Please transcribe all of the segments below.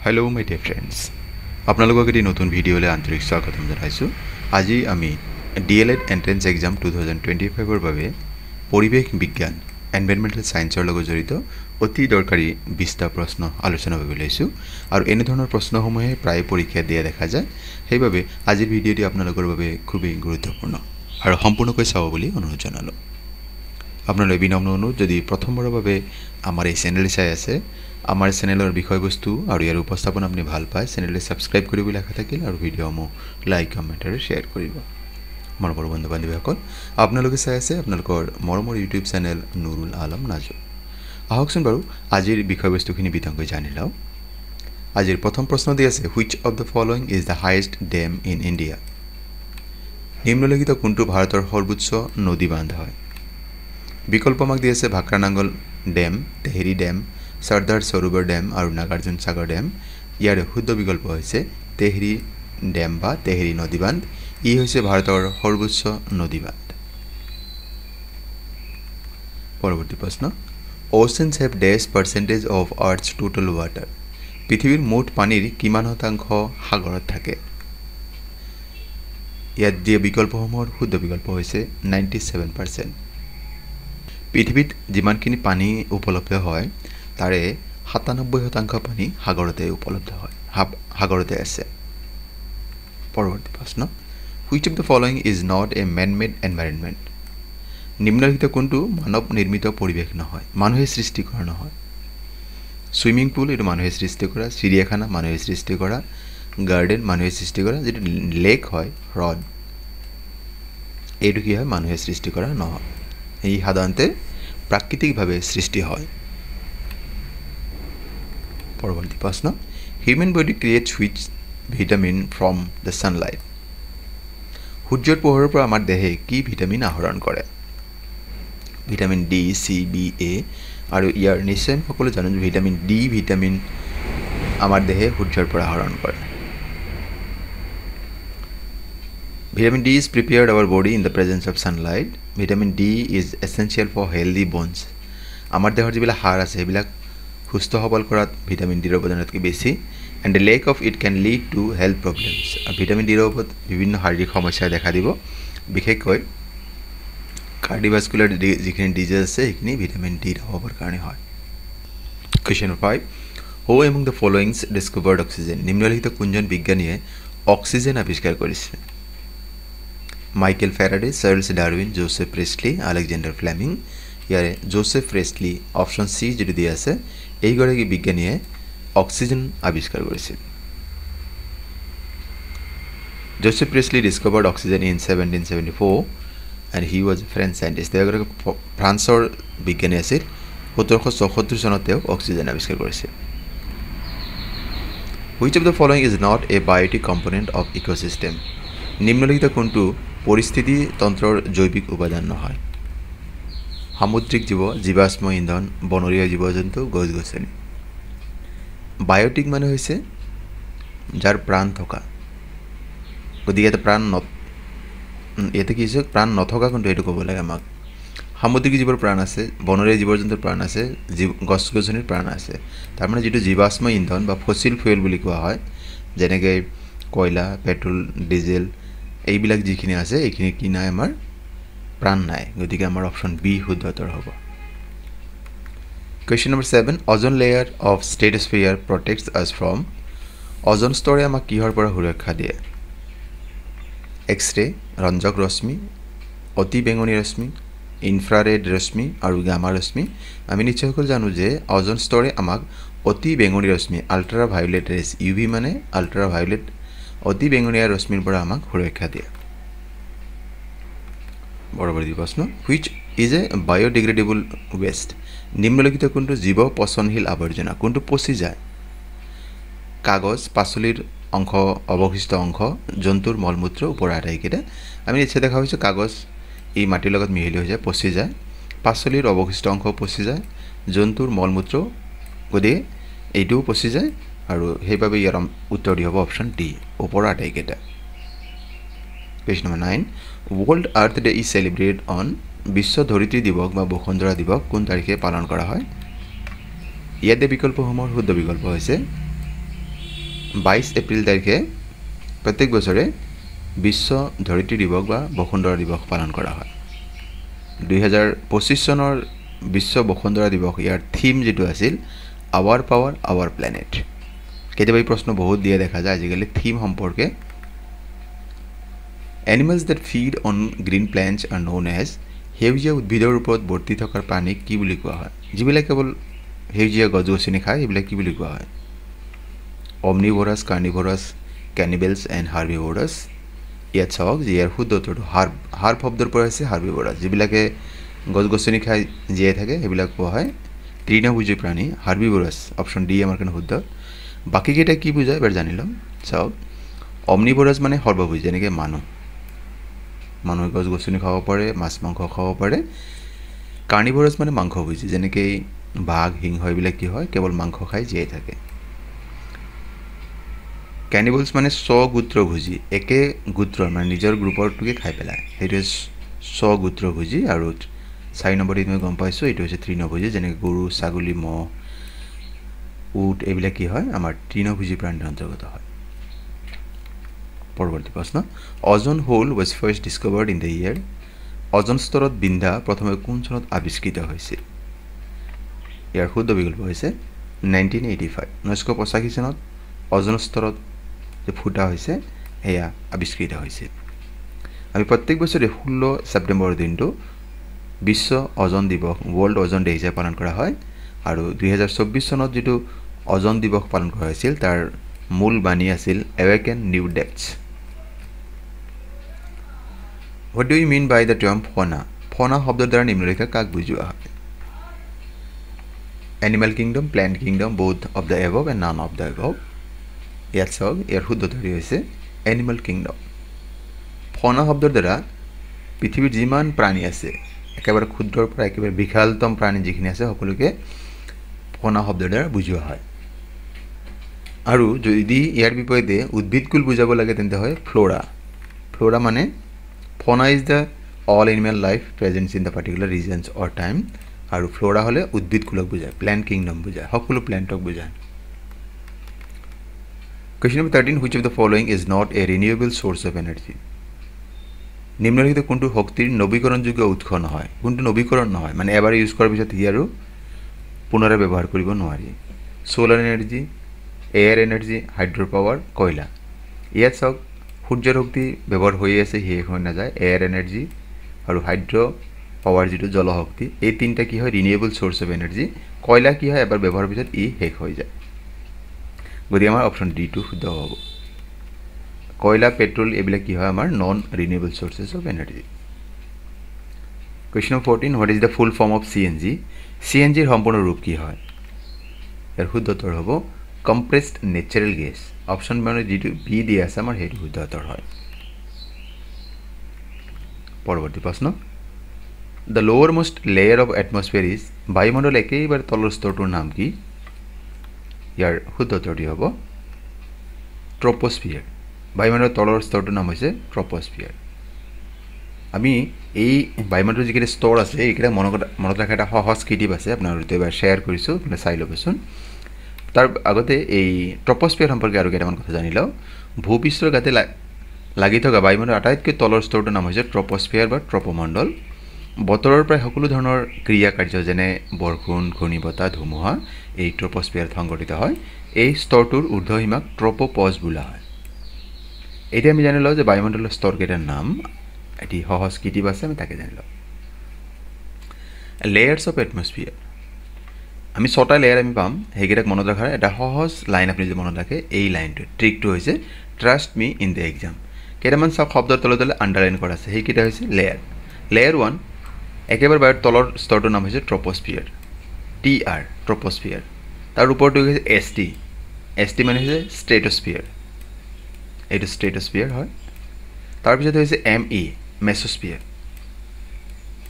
Hello my dear friends আপোনালোকক এটি নতুন ভিডিঅ'লৈ আন্তৰিক স্বাগতম জনাইছোঁ। আজি আমি ডিএলএড এন্ট্ৰেন্স এক্সাম 2025 ৰ বাবে পৰিৱেশ বিজ্ঞান এনভাইৰনমেন্টাল সায়েন্সৰ লগত জড়িত অতি দৰকাৰী 20টা প্ৰশ্ন আলোচনা কৰিব লৈছোঁ আৰু এনে ধৰণৰ প্ৰশ্নসমূহে প্ৰায় পৰীক্ষা দিয়া দেখা যায়। সেইবাবে আজিৰ ভিডিঅ'টি আপোনালোকৰ বাবে খুবেই গুৰুত্বপূৰ্ণ আৰু সম্পূৰ্ণকৈ চাব বুলি অনুৰোধ জনালোঁ। আপোনালোকে বিনম্ৰ অনুৰোধ যদি প্ৰথমবাৰৰ বাবে আমাৰ এই চেনেল চাই আছে আমাৰ চেনেলৰ বিষয়বস্তু আৰু ইয়াৰ উপস্থাপন আপুনি ভাল পায় চেনেলটো সাবস্ক্ৰাইব কৰিবলৈ আশা থাকিল আৰু ভিডিঅ'সমূহ লাইক কমেন্ট আৰু শ্বেয়াৰ কৰিব। মোৰ বন্ধু বান্ধৱীসকল আপোনালোকে চাই আছে আপোনালোকৰ মৰমৰ ইউটিউব চেনেল নুৰুল আলম নাজু। আহকচোন বাৰু আজিৰ বিষয়বস্তুখিনি বিতংকৈ জানি লওঁ। আজিৰ প্ৰথম প্ৰশ্ন দি আছে which of the following is the highest dam in India? নিম্নলিখিত কোনটো ভাৰতৰ সৰ্বোচ্চ নদী বান্ধ হয়? বিকল্প আমাক দি আছে ভাকৰা নাঙ্গল ড্যাম, তেহেৰি ড্যাম, সৰ্দাৰ সৰোবৰ ড্যাম আৰু নাগাৰ্জুন সাগৰ ড্যাম। ইয়াৰ শুদ্ধ বিকল্প হৈছে তেহেৰি ড্যাম বা তেহেৰি নদী বান্ধ। ই হৈছে ভাৰতৰ সৰ্বোচ্চ নদী বান্ধ। পৰৱৰ্তী প্ৰশ্ন Oceans have dash percentage of Earth's total water? পৃথিৱীৰ মুঠ পানীৰ কিমান শতাংশ সাগৰত থাকে? ইয়াত দিয়া বিকল্পসমূহৰ শুদ্ধ বিকল্প হৈছে 97%। পৃথিৱীত যিমানখিনি পানী উপলব্ধ হয় তাৰে 97% পানী সাগৰতে উপলব্ধ হয়, সাগৰতে আছে। পৰৱৰ্তী প্ৰশ্ন which of the following is not a man-made environment? নিম্নলিখিত কোনটো মানৱ নিৰ্মিত পৰিৱেশ নহয়, মানুহে সৃষ্টি কৰা নহয়? সুইমিং পুল এটো মানুহে সৃষ্টি কৰা, চিৰিয়াখানা মানুহে সৃষ্টি কৰা, গাৰ্ডেন মানুহে সৃষ্টি কৰা, যেটো লেক হয় হ্ৰদ এইটো কি হয় মানুহে সৃষ্টি কৰা নহয়। এই সাধাৰণতে প্ৰাকৃতিকভাৱে সৃষ্টি হয়। পৰৱৰ্তী প্ৰশ্ন human body creates which vitamin from the sunlight? সূৰ্যৰ পোহৰৰ পৰা আমাৰ দেহে কি ভিটামিন আহৰণ কৰে? Vitamin D, C, B, A আৰু ইয়াৰ নিশ্চয় সকলো জানো ভিটামিন ডি ভিটামিন আমাৰ দেহে সূৰ্যৰ পৰা আহৰণ কৰে। Vitamin D is prepared our body in the presence of sunlight. Vitamin D is essential for healthy bones. আমাৰ দেহৰ যিবিলাক হাড় আছে সেইবিলাক সুস্থ সবল কৰাত ভিটামিন ডিৰ অৱদানতকৈ বেছি and the lack of it can lead to health problems. Vitamin ডিৰ অভাৱত বিভিন্ন শাৰীৰিক সমস্যা দেখা দিব, বিশেষকৈ কাৰ্ডিওভাস্কুলাৰ যিখিনি ডিজিজ আছে সেইখিনি ভিটামিন ডিৰ অভাৱৰ কাৰণে হয়। Question 5 Who among the following discovered oxygen? নিম্নলিখিত কোনজন বিজ্ঞানীয়ে অক্সিজেন আৱিষ্কাৰ কৰিছিল? Michael Faraday, Charles Darwin, Joseph Priestley, Alexander Fleming. ইয়াৰে জোসেফ প্ৰেছলি অপশ্যন সি যিটো দি আছে এইগৰাকী বিজ্ঞানীয়ে অক্সিজেন আৱিষ্কাৰ কৰিছিল। Joseph Priestley discovered oxygen in 1774 and he was a French scientist. তেওঁ এগৰাকী ফ্ৰান্সৰ বিজ্ঞানী আছিল। 1774 চনত তেওঁ অক্সিজেন আৱিষ্কাৰ কৰিছিল। Which of the following is not a biotic component of ecosystem? নিম্নলিখিত কোনটো পৰিস্থিতি তন্ত্ৰৰ জৈৱিক উপাদান নহয়? সামুদ্ৰিক জীৱ, জীৱাশ্ম ইন্ধন, বনৰীয়া জীৱ জন্তু, গছ গছনি। বায়োটিক মানে হৈছে যাৰ প্ৰাণ থকা, গতিকে এটা প্ৰাণ ইয়াতে কি হৈছে প্ৰাণ নথকা কোনটো এইটো ক'ব লাগে আমাক। সামুদ্ৰিক জীৱৰ প্ৰাণ আছে, বনৰীয়া জীৱ জন্তুৰ প্ৰাণ আছে, গছ গছনিৰ প্ৰাণ আছে। তাৰমানে যিটো জীৱাশ্ম ইন্ধন বা ফসিল ফুয়েল বুলি কোৱা হয় যেনেকৈ কয়লা, পেট্ৰল, ডিজেল এইবিলাক যিখিনি আছে এইখিনি কি নাই আমাৰ প্ৰাণ নাই, গতিকে আমাৰ অপশ্যন বি শুদ্ধ উত্তৰ হ'ব। Question number 7 Ozone layer of stratosphere protects us from? অজন স্তৰে আমাক কিহৰ পৰা সুৰক্ষা দিয়ে? এক্স-ৰে, ৰঞ্জক ৰশ্মি, অতি বেঙুনী ৰশ্মি, ইনফ্ৰাৰেড ৰশ্মি আৰু গামা ৰশ্মি। আমি নিশ্চয়কৈ জানো যে অজন স্তৰে আমাক অতি বেঙুনী ৰশ্মি আল্ট্ৰা ভায়োলেট ৰেজ ইউভি মানে আল্ট্ৰা ভায়োলেট অতি বেঙুনীয়া ৰশ্মিৰ পৰা আমাক সুৰক্ষা দিয়ে। পৰৱৰ্তী প্ৰশ্ন which is a biodegradable waste? নিম্নলিখিত কোনটো জীৱ পচনশীল আৱৰ্জনা, কোনটো পচি যায়? কাগজ, পাচলিৰ অংশ, অৱশিষ্ট অংশ, জন্তুৰ মলমূত্ৰ ওপৰ আটাইকেইটা। আমি নিশ্চয় দেখা হৈছোঁ কাগজ এই মাটিৰ লগত মিহলি হৈ যায়, পচি যায়, পাচলিৰ অৱশিষ্ট অংশ পচি যায়, জন্তুৰ মলমূত্ৰ গতিকে এইটোও পচি যায় আৰু সেইবাবে ইয়াৰ উত্তৰ দি হ'ব অপশ্যন ডি ওপৰ আটাইকেইটা। Question number 9 World Earth Day is celebrated on? বিশ্ব ধৰিত্ৰী দিৱস বা বসুন্ধৰা দিৱস কোন তাৰিখে পালন কৰা হয়? ইয়াতে বিকল্পসমূহৰ শুদ্ধ বিকল্প হৈছে 22 এপ্ৰিল তাৰিখে প্ৰত্যেক বছৰে বিশ্ব ধৰিত্ৰী দিৱস বা বসুন্ধৰা দিৱস পালন কৰা হয় 2025 চনৰ বিশ্ব বসুন্ধৰা দিৱস ইয়াৰ থিম যেটো আছিল আৱাৰ পাৱাৰ আৱাৰ প্লেনেট কেতিয়াবা এই প্ৰশ্ন বহুত দিয়ে দেখা যায় আজিকালি থিম সম্পৰ্কে Animals that feed on green plants are known as সেউজীয়া উদ্ভিদৰ ওপৰত বৰ্তি থকাৰ প্ৰাণীক কি বুলি কোৱা হয় যিবিলাক কেৱল সেউজীয়া গছ-গছনি খায় এইবিলাক কি বুলি কোৱা হয় omnivorous carnivorous cannibals and herbivorous ইয়াত চাওক যে ইয়াৰ শুদ্ধ উত্তৰটো হাৰ্ব শব্দৰ পৰা আছে হাৰ্বিভোৰাছ যিবিলাকে গছ-গছনি খায় জীয়াই থাকে সেইবিলাক কোৱা হয় তৃণভোজী প্ৰাণী হাৰ্বিভোৰাছ অপচন ডি আমাৰ কাৰণে শুদ্ধ বাকি কেইটা কি বুজায় এবাৰ জানি লম চাওক omnivorous মানে সৰ্বভোজী যেনেকৈ মানুহ গছ-গছনি খাব পাৰে মাছ মাংস খাব পাৰে কাৰ্নিভোৰাছ মানে মাংসভোজী যেনেকৈ বাঘ সিংহ এইবিলাক কি হয় কেৱল মাংস খাই জীয়াই থাকে Cannibals মানে স্বগোত্ৰভোজী একে গোত্ৰৰ মানে নিজৰ গ্ৰুপৰটোকে খাই পেলায় সেইটো স্বগোত্ৰভোজী আৰু 4 নম্বৰত মই গম পাইছোঁ এইটো হৈছে তৃণভোজী যেনেকৈ গৰু ছাগলী মহ উট এইবিলাক কি হয় আমাৰ তৃণভোজী প্ৰাণীৰ অন্তৰ্গত হয় পৰৱৰ্তী প্ৰশ্ন ozone hole was first discovered in the year ozone স্তৰত বিন্ধা প্ৰথমে কোন চনত আৱিষ্কৃত হৈছিল ইয়াৰ শুদ্ধ বিকল্প হৈছে 1985 1985 চনত অজন স্তৰত যে ফুটা হৈছে এয়া আৱিষ্কৃত হৈছিল আমি প্ৰত্যেক বছৰে 16 ছেপ্টেম্বৰ দিনটো বিশ্ব অজন দিৱস ৱৰ্ল্ড অজন ডে হিচাপে পালন কৰা হয় আৰু 2024 চনত যেটো অজন দিৱস পালন কৰা হৈছিল তাৰ মূল বাণী আছিল awaken new depths What do you mean by the term fauna fauna শব্দৰ দ্বাৰা নিম্নলিখিত কাক বুজোৱা হয় Animal kingdom plant kingdom both of the above and none of the above ইয়াত চাওক ইয়াৰ শুদ্ধ উত্তৰ হৈছে এনিমেল কিংডম ফনা শব্দৰ দ্বাৰা পৃথিৱীৰ যিমান প্ৰাণী আছে একেবাৰে ক্ষুদ্ৰৰ পৰা একেবাৰে বিশালতম প্ৰাণী যিখিনি আছে সকলোকে ফনা শব্দৰ দ্বাৰা বুজোৱা হয় আৰু যদি ইয়াৰ বিপৰীতে উদ্ভিদকুল বুজাব লাগে তেন্তে হয় ফ্লোৰা মানে fauna is the all animal life presents in the particular regions or time আৰু ফ্লোৰা হ'লে উদ্ভিদকুলক বুজায় প্লেণ্ট কিংডম বুজায় সকলো প্লেণ্টক বুজায় Question number 13 Which of the following is not a renewable source of energy নিম্নলিখিত কোনটো শক্তিৰ নৱীকৰণযোগ্য উৎস নহয় কোনটো নৱীকৰণ নহয় মানে এবাৰ ইউজ কৰাৰ পিছত ই আৰু পুনৰ ব্যৱহাৰ কৰিব নোৱাৰি solar energy air energy hydro power কয়লা ইয়াত চাওক সূৰ্যৰ শক্তি ব্যৱহাৰ হৈ আছে শেষ হৈ নাযায় এয়াৰ এনাৰ্জি আৰু হাইড্ৰ পাৱাৰ যেটো জল শক্তি এই তিনটা কি হয় ৰিনিউৱেবল সোৰ্স অফ এনাৰ্জি কয়লা কি হয় এবাৰ ব্যৱহাৰ পিছত ই শেষ হৈ যায় গতি আমাৰ অপচন ডি টু শুদ্ধ হ'ব কয়লা পেট্ৰল এইবিলাক কি হয় আমাৰ non renewable sources of energy Question 14 What is the full form of CNG CNG ৰ সম্পূৰ্ণ ৰূপ কি হয় ইয়াৰ শুদ্ধ উত্তৰ হ'ব compressed natural gas অপচন মানে যেটো বি দিয়া আছে আমাৰ হেতু শুদ্ধ উত্তৰ হয় পৰৱৰ্তী প্ৰশ্ন The lowermost layer of atmosphere is বায়ুমণ্ডল একেবাৰে তলৰ স্তৰটোৰ নাম কি ইয়াৰ শুদ্ধ উত্তৰটি হ'ব ট্ৰপোস্ফিয়াৰ বায়ুমণ্ডলৰ তলৰ স্তৰটোৰ নাম হৈছে ট্ৰপোস্ফিয়াৰ আমি এই বায়ুমণ্ডলৰ যিকেইটা স্তৰ আছে এইকেইটা মনত ৰাখা এটা সহজ কিটিপ আছে আপোনালোকে এবাৰ শ্বেয়াৰ কৰিছোঁ মানে চাই ল'বচোন তাৰ আগতে এই ট্ৰপোস্ফিয়াৰ সম্পৰ্কে আৰু কেইটামান কথা জানি লওঁ ভূপৃষ্ঠৰ গাতে লাগি থকা বায়ুমণ্ডলৰ আটাইতকৈ তলৰ স্তৰটোৰ নাম হৈছে ট্ৰপোস্ফিয়াৰ বা ট্ৰপোমণ্ডল বতৰৰ প্ৰায় সকলো ধৰণৰ ক্ৰিয়া কাৰ্য যেনে বৰষুণ ঘূৰ্ণীবতাহ ধুমুহা এই ট্ৰপোস্ফিয়াৰত সংঘটিত হয় এই স্তৰটোৰ ঊৰ্ধ্বসীমাক ট্ৰপোপজ বোলা হয় এতিয়া আমি জানি লওঁ যে বায়ুমণ্ডলৰ স্তৰ কেইটাৰ নাম এটি সহজ কিটিপ আছে আমি তাকে জানি লওঁ লেয়াৰ্স অফ এটমস্ফিয়াৰ আমি ছটা লেয়াৰ আমি পাম সেইকেইটাক মনত ৰাখাৰ এটা সহজ লাইন আপুনি যদি মনত ৰাখে এই লাইনটো ট্ৰিকটো হৈছে trust me in the exam কেইটামান চাওক শব্দৰ তলে তলে আণ্ডাৰলাইন কৰা আছে সেইকেইটা হৈছে লেয়াৰ 1 একেবাৰে বায়ুৰ তলৰ স্তৰটোৰ নাম হৈছে ট্ৰপোস্ফিয়াৰ TR ট্ৰপোস্ফিয়াৰ তাৰ ওপৰটো হৈছে ST মানে হৈছে ষ্ট্ৰেটোস্ফিয়াৰ এইটো ষ্ট্ৰেটোস্ফিয়াৰ হয় তাৰপিছত হৈছে ME মেছোস্ফিয়াৰ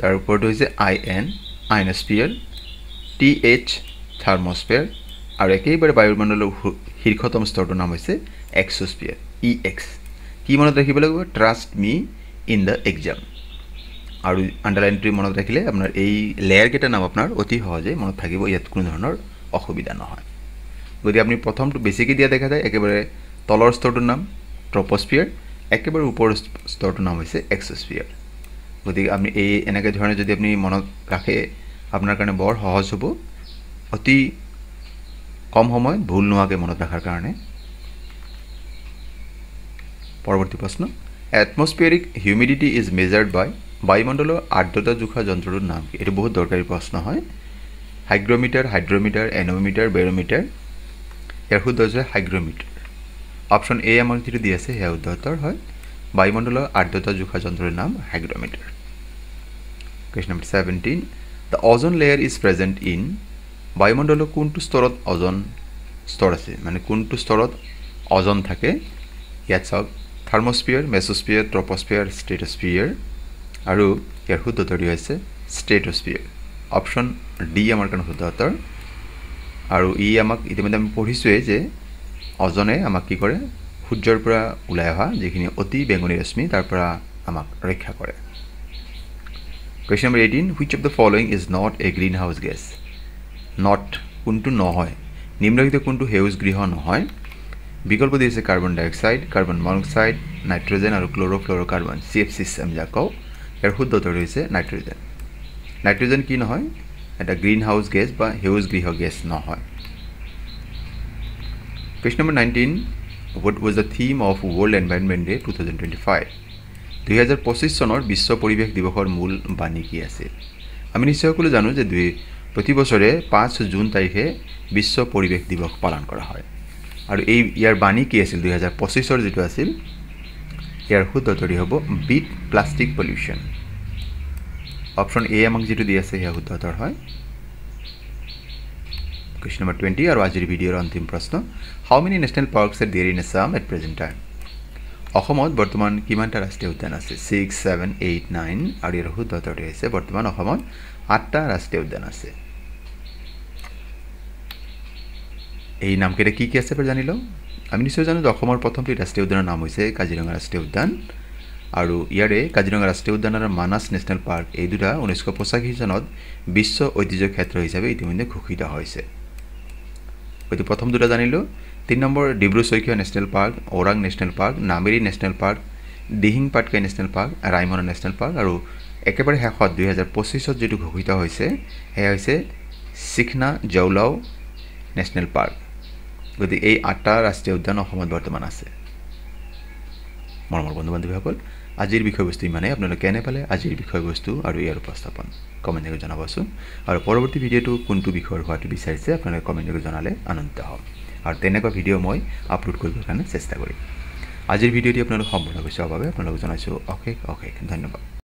তাৰ ওপৰটো হৈছে IN আইনোস্ফিয়াৰ TH থাৰ্মোস্ফিয়াৰ আৰু একেবাৰে বায়ুমণ্ডলৰ শীৰ্ষতম স্তৰটোৰ নাম হৈছে এক্সোস্ফিয়াৰ EX কি মনত ৰাখিব লাগিব trust me in the exam আৰু আণ্ডাৰলাইনটো মনত ৰাখিলে আপোনাৰ এই লেয়াৰ কেইটা নাম আপোনাৰ অতি সহজে মনত থাকিব ইয়াত কোনো ধৰণৰ অসুবিধা নহয় গতিকে আপুনি প্ৰথমটো বেছিকৈ দিয়া দেখা যায় একেবাৰে তলৰ স্তৰটোৰ নাম ট্ৰপস্ফিয়াৰ, একেবাৰে ওপৰৰ স্তৰটোৰ নাম হৈছে এক্সোস্ফিয়াৰ। গতিকে আপুনি এই এনেকৈ ধৰণে যদি আপুনি মনত ৰাখে আপোনাৰ কাৰণে বৰ সহজ হ'ব, অতি কম সময়ত ভুল নোহোৱাকৈ মনত ৰখাৰ কাৰণে। পৰৱৰ্তী প্ৰশ্ন, এটমস্ফিয়াৰিক হিউমিডিটি ইজ মেজাৰ্ড বাই, বায়ুমণ্ডলৰ আৰ্দ্ৰতা জোখা যন্ত্ৰটোৰ নাম কি? এইটো বহুত দৰকাৰী প্ৰশ্ন হয়। হাইগ্ৰমিটাৰ, হাইড্ৰমিটাৰ, এন'মিটাৰ, বেৰমিটাৰ। ইয়াৰ শুদ্ধ হৈছে হাইগ্ৰমিটাৰ। অপশ্যন এ আমাক যিটো দি আছে সেয়া শুদ্ধ উত্তৰ হয়। বায়ুমণ্ডলৰ আৰ্দ্ৰতা জোখা যন্ত্ৰৰ নাম hygrometer. Question number 17, the ozone layer is present in, বায়ুমণ্ডলৰ কোনটো স্তৰত অজন স্তৰ আছে, মানে কোনটো স্তৰত অজন থাকে? ইয়াত চাওক, থাৰ্মস্ফিয়াৰ, মেছোস্ফিয়াৰ, ট্ৰপস্ফিয়াৰ, ষ্ট্ৰেটোস্ফিয়াৰ। আৰু ইয়াৰ শুদ্ধ উত্তৰটো হৈছে ষ্ট্ৰেটোস্ফিয়াৰ। অপশ্যন ডি আমাৰ কাৰণে শুদ্ধ উত্তৰ। আৰু ই আমাক ইতিমধ্যে আমি পঢ়িছোঁৱেই যে অজনে আমাক কি কৰে, সূৰ্যৰ পৰা ওলাই অহা যিখিনি অতি বেঙুনী ৰশ্মি তাৰ পৰা আমাক ৰক্ষা কৰে। Question number 18, which of the following is not a green house gas? Not কোনটো নহয়, নিম্নলিখিত কোনটো সেউজ গৃহ নহয়? বিকল্প দিছে কাৰ্বন ডাই অক্সাইড, কাৰ্বন মনক্সাইড, নাইট্ৰজেন আৰু ক্ল'ৰ'ফ্ল'ৰ'কাৰ্বন, CF6 আমি যাক কওঁ। ইয়াৰ শুদ্ধ উত্তৰ হৈছে নাইট্ৰজেন। নাইট্ৰজেন কি নহয়? এটা গ্ৰীণ হাউচ গেছ বা সেউজ গৃহ গেছ নহয়। Question number 19, what was the theme of world environment day 2025? 2025 চনৰ বিশ্ব পৰিৱেশ দিৱসৰ মূল বাণী কি আছিল? আমি নিশ্চয় সকলো জানো যে প্ৰতি বছৰে 5 জুন তাৰিখে বিশ্ব পৰিৱেশ দিৱস পালন কৰা হয়। আৰু ইয়াৰ বাণী কি আছিল 2025 যিটো আছিল? ইয়াৰ শুদ্ধ উত্তৰটি হ'ব beat plastic pollution. Option A আমাক যিটো দি আছে সেয়া শুদ্ধ উত্তৰ হয়। কুৱেশ্যন নম্বৰ 20 আৰু আজিৰ ভিডিঅ'ৰ অন্তিম প্ৰশ্ন, how many national parks are there in Assam at present time? অসমত বৰ্তমান কিমানটা ৰাষ্ট্ৰীয় উদ্যান আছে? 6, 7, 8, 9। আৰু ইয়াৰ শুদ্ধ উত্তৰটি হৈছে বৰ্তমান অসমত 8টা ৰাষ্ট্ৰীয় উদ্যান আছে। এই নামকেইটা কি কি আছে বাৰু জানি লওঁ। আমি নিশ্চয় জানো যে অসমৰ প্ৰথমটো ৰাষ্ট্ৰীয় উদ্যানৰ নাম হৈছে কাজিৰঙা ৰাষ্ট্ৰীয় উদ্যান। আৰু ইয়াৰে কাজিৰঙা ৰাষ্ট্ৰীয় উদ্যান আৰু মানাস নেশ্যনেল পাৰ্ক এই দুটা 1985 চনত বিশ্ব ঐতিহ্য ক্ষেত্ৰ হিচাপে ইতিমধ্যে ঘোষিত হৈছে। গতিকে প্ৰথম দুটা জানিলোঁ। 3 number Dibru-Saikhowa national park, Orang national park, Nameri national park, Dihing Patkai national park, Raimona national park. আৰু একেবাৰে শেষত 2025 যিটো ঘোষিত হৈছে সেয়া হৈছে চিখনা জৌলাও নেশ্যনেল পাৰ্ক। গতিকে এই 8টা ৰাষ্ট্ৰীয় উদ্যান অসমত বৰ্তমান আছে। মৰমৰ বন্ধু বান্ধৱীসকল, আজিৰ বিষয়বস্তু ইমানেই। আপোনালোকে কেনে পালে আজিৰ বিষয়বস্তু আৰু ইয়াৰ উপস্থাপন কমেণ্ট কৰি জনাবচোন। আৰু পৰৱৰ্তী ভিডিঅ'টো কোনটো বিষয়ৰ হোৱাটো বিচাৰিছে আপোনালোকে কমেণ্ট কৰি জনালে আনন্দিত হ'ম। আৰু তেনেকুৱা ভিডিঅ' মই আপলোড কৰিবৰ কাৰণে চেষ্টা কৰিম। আজিৰ ভিডিঅ'টি আপোনালোক সম্পূৰ্ণকৈ চোৱাৰ বাবে আপোনালোকক জনাইছোঁ অশেষ অশেষ ধন্যবাদ।